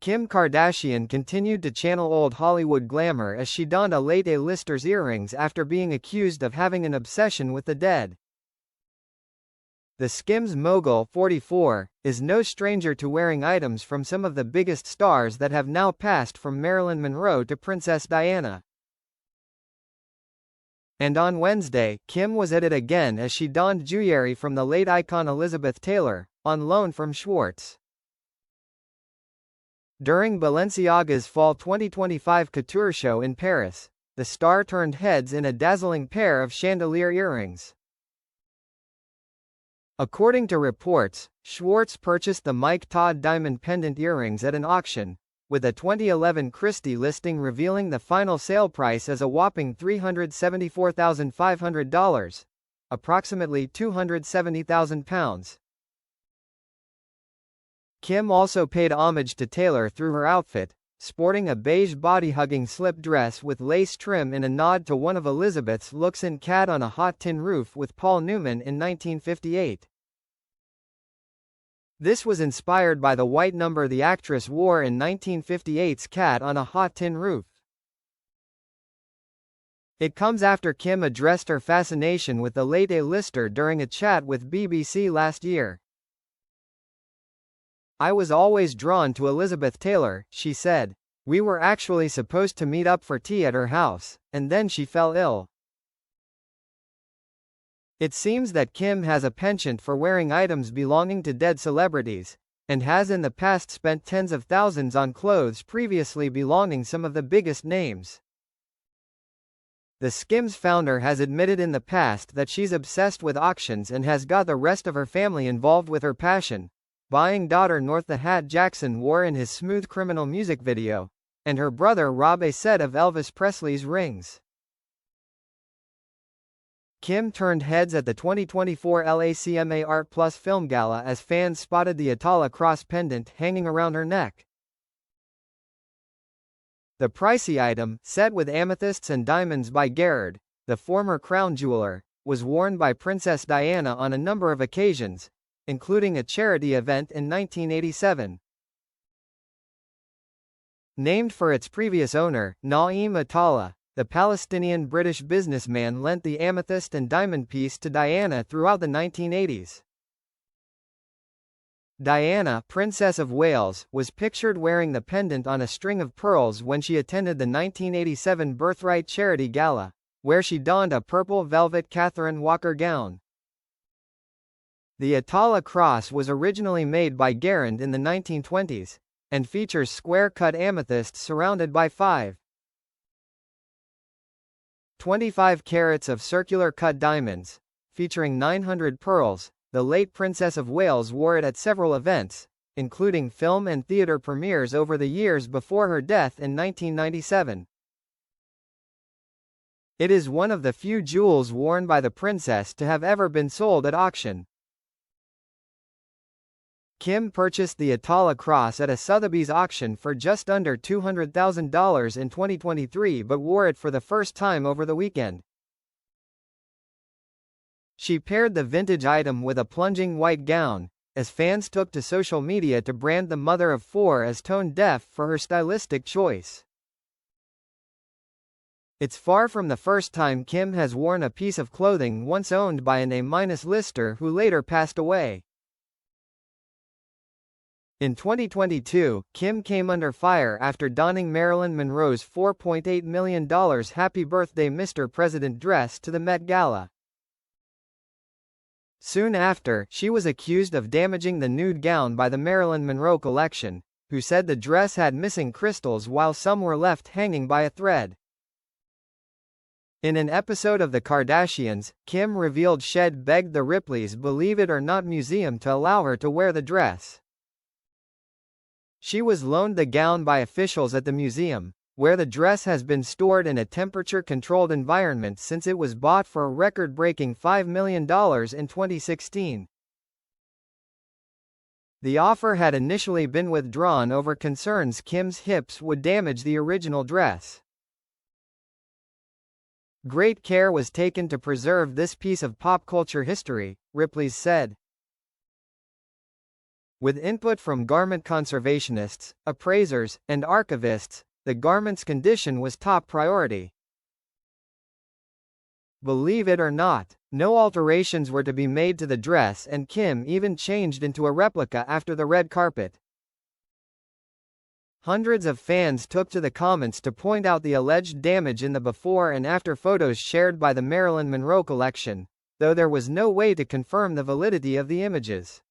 Kim Kardashian continued to channel old Hollywood glamour as she donned a late A-lister's earrings after being accused of having an obsession with the dead. The Skims mogul, 44, is no stranger to wearing items from some of the biggest stars that have now passed, from Marilyn Monroe to Princess Diana. And on Wednesday, Kim was at it again as she donned jewelry from the late icon Elizabeth Taylor, on loan from Schwartz. During Balenciaga's Fall 2025 couture show in Paris, the star turned heads in a dazzling pair of chandelier earrings. According to reports, Schwartz purchased the Mike Todd diamond pendant earrings at an auction, with a 2011 Christie listing revealing the final sale price as a whopping $374,500, approximately £270,000. Kim also paid homage to Taylor through her outfit, sporting a beige body-hugging slip dress with lace trim in a nod to one of Elizabeth's looks in Cat on a Hot Tin Roof with Paul Newman in 1958. This was inspired by the white number the actress wore in 1958's Cat on a Hot Tin Roof. It comes after Kim addressed her fascination with the late A-lister during a chat with BBC last year. "I was always drawn to Elizabeth Taylor," she said. "We were actually supposed to meet up for tea at her house, and then she fell ill." It seems that Kim has a penchant for wearing items belonging to dead celebrities, and has in the past spent tens of thousands on clothes previously belonging some of the biggest names. The Skims founder has admitted in the past that she's obsessed with auctions and has got the rest of her family involved with her passion, buying daughter North the hat Jackson wore in his Smooth Criminal music video, and her brother Rob a set of Elvis Presley's rings. Kim turned heads at the 2024 LACMA Art Plus Film Gala as fans spotted the Atala cross pendant hanging around her neck. The pricey item, set with amethysts and diamonds by Gerard, the former crown jeweler, was worn by Princess Diana on a number of occasions, including a charity event in 1987. Named for its previous owner, Naim Atala, the Palestinian-British businessman lent the amethyst and diamond piece to Diana throughout the 1980s. Diana, Princess of Wales, was pictured wearing the pendant on a string of pearls when she attended the 1987 Birthright Charity Gala, where she donned a purple velvet Catherine Walker gown. The Atala cross was originally made by Gerard in the 1920s, and features square-cut amethysts surrounded by 25 carats of circular-cut diamonds, featuring 900 pearls. The late Princess of Wales wore it at several events, including film and theatre premieres over the years before her death in 1997. It is one of the few jewels worn by the princess to have ever been sold at auction. Kim purchased the Atala cross at a Sotheby's auction for just under $200,000 in 2023 but wore it for the first time over the weekend. She paired the vintage item with a plunging white gown, as fans took to social media to brand the mother of four as tone-deaf for her stylistic choice. It's far from the first time Kim has worn a piece of clothing once owned by an A-lister who later passed away. In 2022, Kim came under fire after donning Marilyn Monroe's $4.8 million Happy Birthday Mr. President dress to the Met Gala. Soon after, she was accused of damaging the nude gown by the Marilyn Monroe collection, who said the dress had missing crystals while some were left hanging by a thread. In an episode of The Kardashians, Kim revealed she'd begged the Ripleys' Believe It or Not museum to allow her to wear the dress. She was loaned the gown by officials at the museum, where the dress has been stored in a temperature-controlled environment since it was bought for a record-breaking $5 million in 2016. The offer had initially been withdrawn over concerns Kim's hips would damage the original dress. Great care was taken to preserve this piece of pop culture history, Ripley's said. With input from garment conservationists, appraisers, and archivists, the garment's condition was top priority. Believe it or not, no alterations were to be made to the dress, and Kim even changed into a replica after the red carpet. Hundreds of fans took to the comments to point out the alleged damage in the before and after photos shared by the Marilyn Monroe collection, though there was no way to confirm the validity of the images.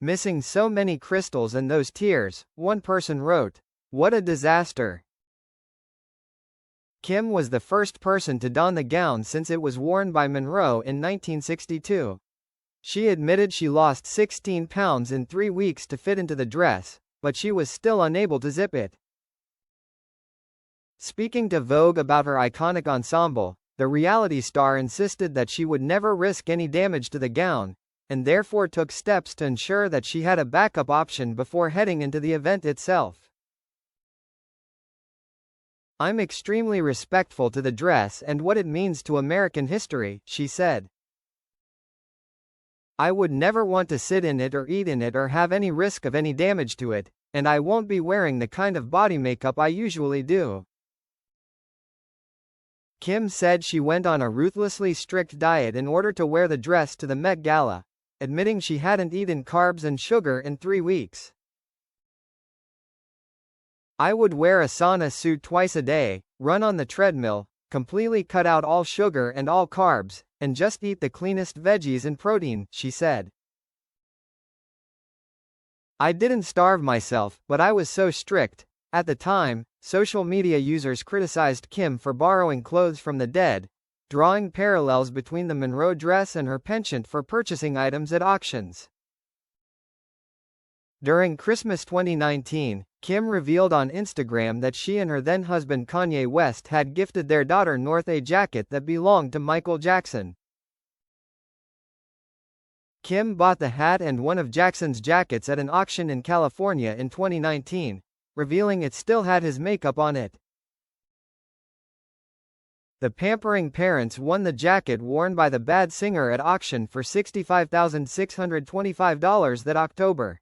"Missing so many crystals and those tears," one person wrote. "What a disaster." Kim was the first person to don the gown since it was worn by Monroe in 1962. She admitted she lost 16 pounds in 3 weeks to fit into the dress, but she was still unable to zip it. Speaking to Vogue about her iconic ensemble, the reality star insisted that she would never risk any damage to the gown, and therefore took steps to ensure that she had a backup option before heading into the event itself. "I'm extremely respectful to the dress and what it means to American history," she said. "I would never want to sit in it or eat in it or have any risk of any damage to it, and I won't be wearing the kind of body makeup I usually do." Kim said she went on a ruthlessly strict diet in order to wear the dress to the Met Gala, admitting she hadn't eaten carbs and sugar in 3 weeks. "I would wear a sauna suit twice a day, run on the treadmill, completely cut out all sugar and all carbs, and just eat the cleanest veggies and protein," she said. "I didn't starve myself, but I was so strict." At the time, social media users criticized Kim for borrowing clothes from the dead, drawing parallels between the Monroe dress and her penchant for purchasing items at auctions. During Christmas 2019, Kim revealed on Instagram that she and her then-husband Kanye West had gifted their daughter North a jacket that belonged to Michael Jackson. Kim bought the hat and one of Jackson's jackets at an auction in California in 2019, revealing it still had his makeup on it. The pampering parents won the jacket worn by the Bad singer at auction for $65,625 that October.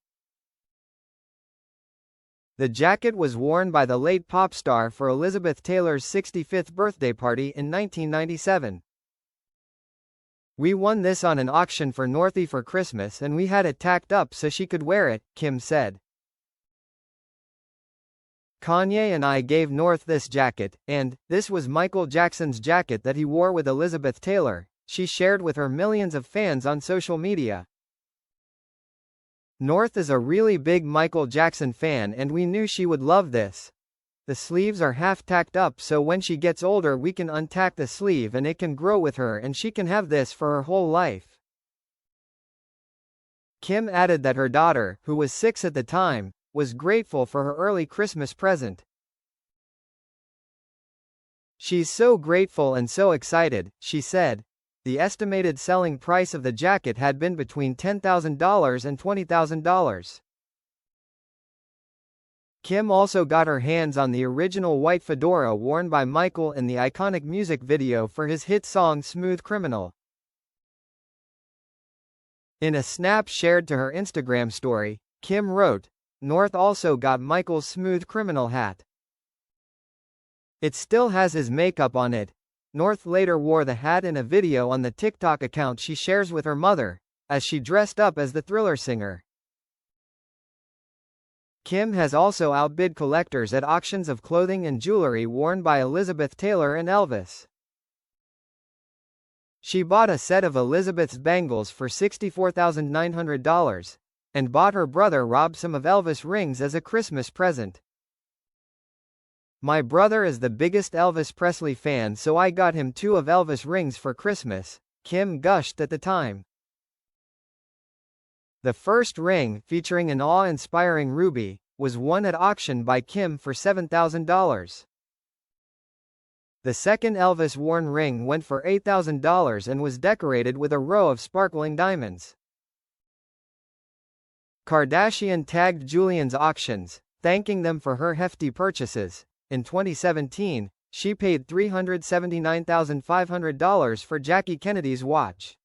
The jacket was worn by the late pop star for Elizabeth Taylor's 65th birthday party in 1997. "We won this on an auction for Northie for Christmas and we had it tacked up so she could wear it," Kim said. "Kanye and I gave North this jacket, and this was Michael Jackson's jacket that he wore with Elizabeth Taylor," she shared with her millions of fans on social media. "North is a really big Michael Jackson fan and we knew she would love this. The sleeves are half tacked up so when she gets older we can untack the sleeve and it can grow with her and she can have this for her whole life." Kim added that her daughter, who was 6 at the time, was grateful for her early Christmas present. "She's so grateful and so excited," she said. The estimated selling price of the jacket had been between $10,000 and $20,000. Kim also got her hands on the original white fedora worn by Michael in the iconic music video for his hit song Smooth Criminal. In a snap shared to her Instagram story, Kim wrote, "North also got Michael's Smooth Criminal hat. It still has his makeup on it." North later wore the hat in a video on the TikTok account she shares with her mother, as she dressed up as the Thriller singer. Kim has also outbid collectors at auctions of clothing and jewelry worn by Elizabeth Taylor and Elvis. She bought a set of Elizabeth's bangles for $64,900, and bought her brother Rob some of Elvis rings as a Christmas present. "My brother is the biggest Elvis Presley fan so I got him 2 of Elvis rings for Christmas," Kim gushed at the time. The first ring, featuring an awe-inspiring ruby, was won at auction by Kim for $7,000. The second Elvis-worn ring went for $8,000 and was decorated with a row of sparkling diamonds. Kardashian tagged Julian's auctions, thanking them for her hefty purchases. In 2017, she paid $379,500 for Jackie Kennedy's watch.